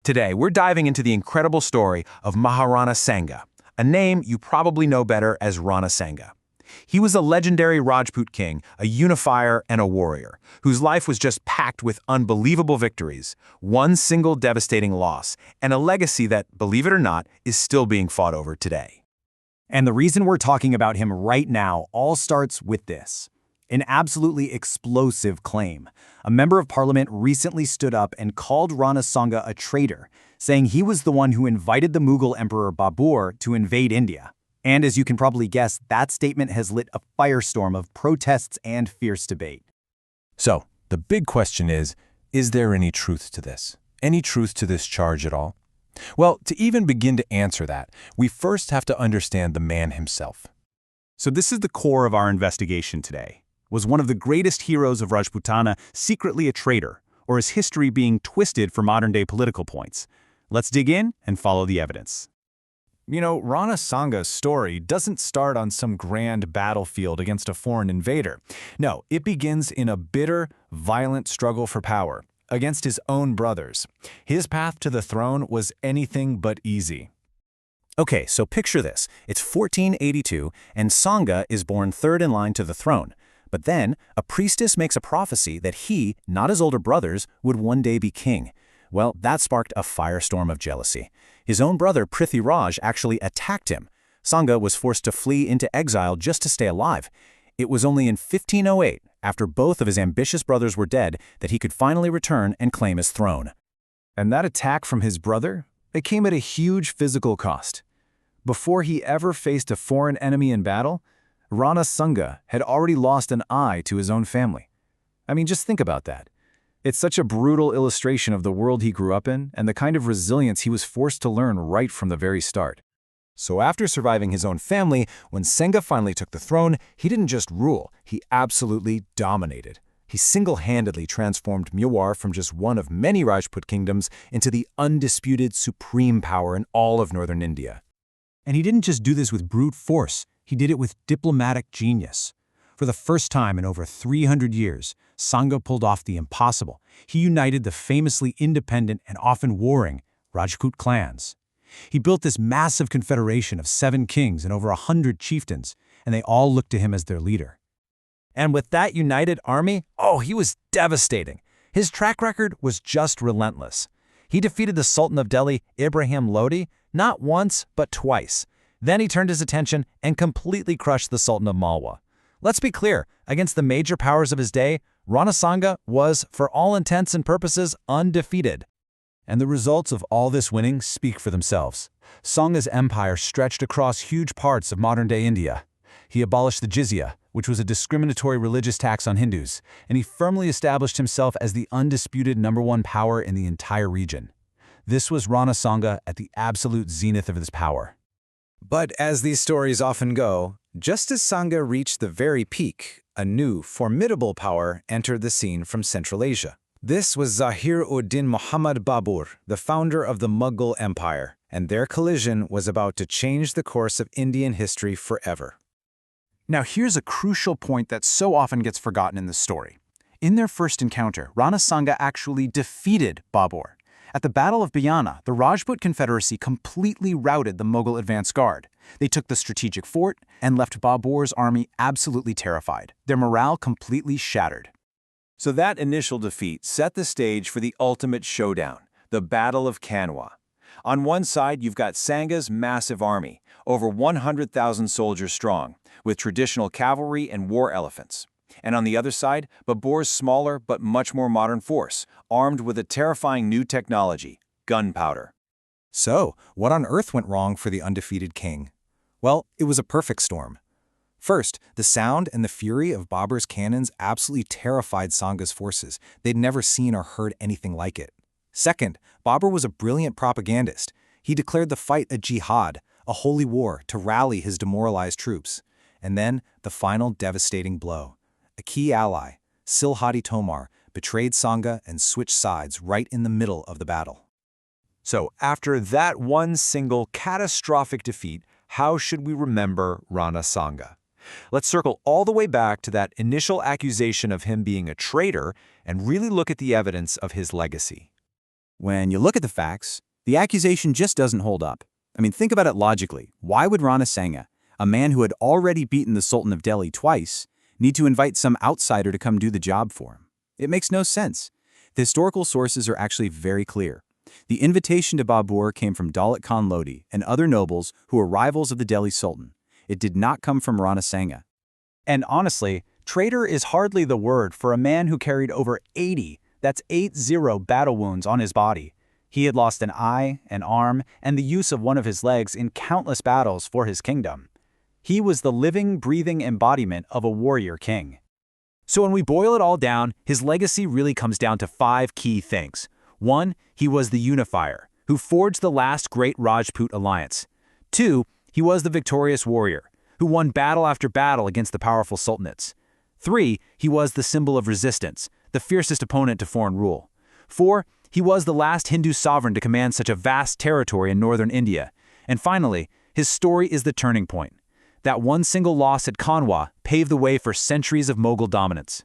Today, we're diving into the incredible story of Maharana Sanga, a name you probably know better as Rana Sanga. He was a legendary Rajput king, a unifier and a warrior, whose life was just packed with unbelievable victories, one single devastating loss, and a legacy that, believe it or not, is still being fought over today. And the reason we're talking about him right now all starts with this. An absolutely explosive claim. A member of parliament recently stood up and called Rana Sanga a traitor, saying he was the one who invited the Mughal emperor Babur to invade India. And as you can probably guess, that statement has lit a firestorm of protests and fierce debate. So, the big question is there any truth to this? Any truth to this charge at all? Well, to even begin to answer that, we first have to understand the man himself. So this is the core of our investigation today. Was one of the greatest heroes of Rajputana secretly a traitor, or is history being twisted for modern-day political points? Let's dig in and follow the evidence. You know, Rana Sanga's story doesn't start on some grand battlefield against a foreign invader. No, it begins in a bitter, violent struggle for power against his own brothers. His path to the throne was anything but easy. Okay, so picture this. It's 1482, and Sanga is born third in line to the throne. But then, a priestess makes a prophecy that he, not his older brothers, would one day be king. Well, that sparked a firestorm of jealousy. His own brother Prithviraj actually attacked him. Sanga was forced to flee into exile just to stay alive. It was only in 1508, after both of his ambitious brothers were dead, that he could finally return and claim his throne. And that attack from his brother? It came at a huge physical cost. Before he ever faced a foreign enemy in battle, Rana Sanga had already lost an eye to his own family. I mean, just think about that. It's such a brutal illustration of the world he grew up in and the kind of resilience he was forced to learn right from the very start. So after surviving his own family, when Sanga finally took the throne, he didn't just rule, he absolutely dominated. He single-handedly transformed Mewar from just one of many Rajput kingdoms into the undisputed supreme power in all of northern India. And he didn't just do this with brute force, he did it with diplomatic genius. For the first time in over 300 years, Sanga pulled off the impossible. He united the famously independent and often warring Rajput clans. He built this massive confederation of 7 kings and over 100 chieftains, and they all looked to him as their leader. And with that united army, he was devastating. His track record was just relentless. He defeated the Sultan of Delhi, Ibrahim Lodi, not once, but twice. Then he turned his attention and completely crushed the Sultan of Malwa. Let's be clear, against the major powers of his day, Rana Sanga was, for all intents and purposes, undefeated. And the results of all this winning speak for themselves. Sanga's empire stretched across huge parts of modern-day India. He abolished the jizya, which was a discriminatory religious tax on Hindus, and he firmly established himself as the undisputed #1 power in the entire region. This was Rana Sanga at the absolute zenith of his power. But as these stories often go, just as Sanga reached the very peak, a new, formidable power entered the scene from Central Asia. This was Zahir-ud-Din Muhammad Babur, the founder of the Mughal Empire, and their collision was about to change the course of Indian history forever. Now here's a crucial point that so often gets forgotten in the story. In their first encounter, Rana Sanga actually defeated Babur. At the Battle of Bayana, the Rajput Confederacy completely routed the Mughal advance guard. They took the strategic fort and left Babur's army absolutely terrified, their morale completely shattered. So that initial defeat set the stage for the ultimate showdown, the Battle of Khanwa. On one side, you've got Sanga's massive army, over 100,000 soldiers strong, with traditional cavalry and war elephants. And on the other side, Babur's smaller but much more modern force, armed with a terrifying new technology, gunpowder. So, what on earth went wrong for the undefeated king? Well, it was a perfect storm. First, the sound and the fury of Babur's cannons absolutely terrified Sanga's forces. They'd never seen or heard anything like it. Second, Babur was a brilliant propagandist. He declared the fight a jihad, a holy war, to rally his demoralized troops. And then, the final devastating blow. A key ally, Silhadi Tomar, betrayed Sanga and switched sides right in the middle of the battle. So after that one single catastrophic defeat, how should we remember Rana Sanga? Let's circle all the way back to that initial accusation of him being a traitor and really look at the evidence of his legacy. When you look at the facts, the accusation just doesn't hold up. I mean, think about it logically. Why would Rana Sanga, a man who had already beaten the Sultan of Delhi twice, need to invite some outsider to come do the job for him? It makes no sense. The historical sources are actually very clear. The invitation to Babur came from Daulat Khan Lodi and other nobles who were rivals of the Delhi Sultan. It did not come from Rana Sanga. And honestly, traitor is hardly the word for a man who carried over 80, that's 80 battle wounds on his body. He had lost an eye, an arm, and the use of one of his legs in countless battles for his kingdom. He was the living, breathing embodiment of a warrior king. So when we boil it all down, his legacy really comes down to 5 key things. 1, he was the unifier, who forged the last great Rajput alliance. 2, he was the victorious warrior, who won battle after battle against the powerful sultanates. 3, he was the symbol of resistance, the fiercest opponent to foreign rule. 4, he was the last Hindu sovereign to command such a vast territory in northern India. And finally, his story is the turning point. That one single loss at Khanwa paved the way for centuries of Mughal dominance.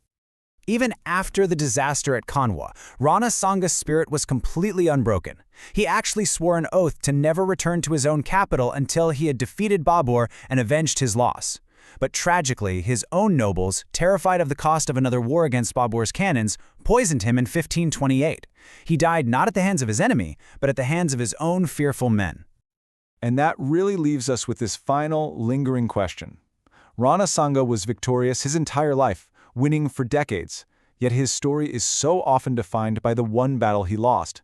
Even after the disaster at Khanwa, Rana Sanga's spirit was completely unbroken. He actually swore an oath to never return to his own capital until he had defeated Babur and avenged his loss. But tragically, his own nobles, terrified of the cost of another war against Babur's cannons, poisoned him in 1528. He died not at the hands of his enemy, but at the hands of his own fearful men. And that really leaves us with this final, lingering question. Rana Sanga was victorious his entire life, winning for decades, yet his story is so often defined by the one battle he lost.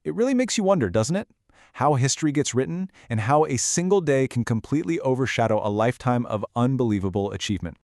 It really makes you wonder, doesn't it? How history gets written and how a single day can completely overshadow a lifetime of unbelievable achievement.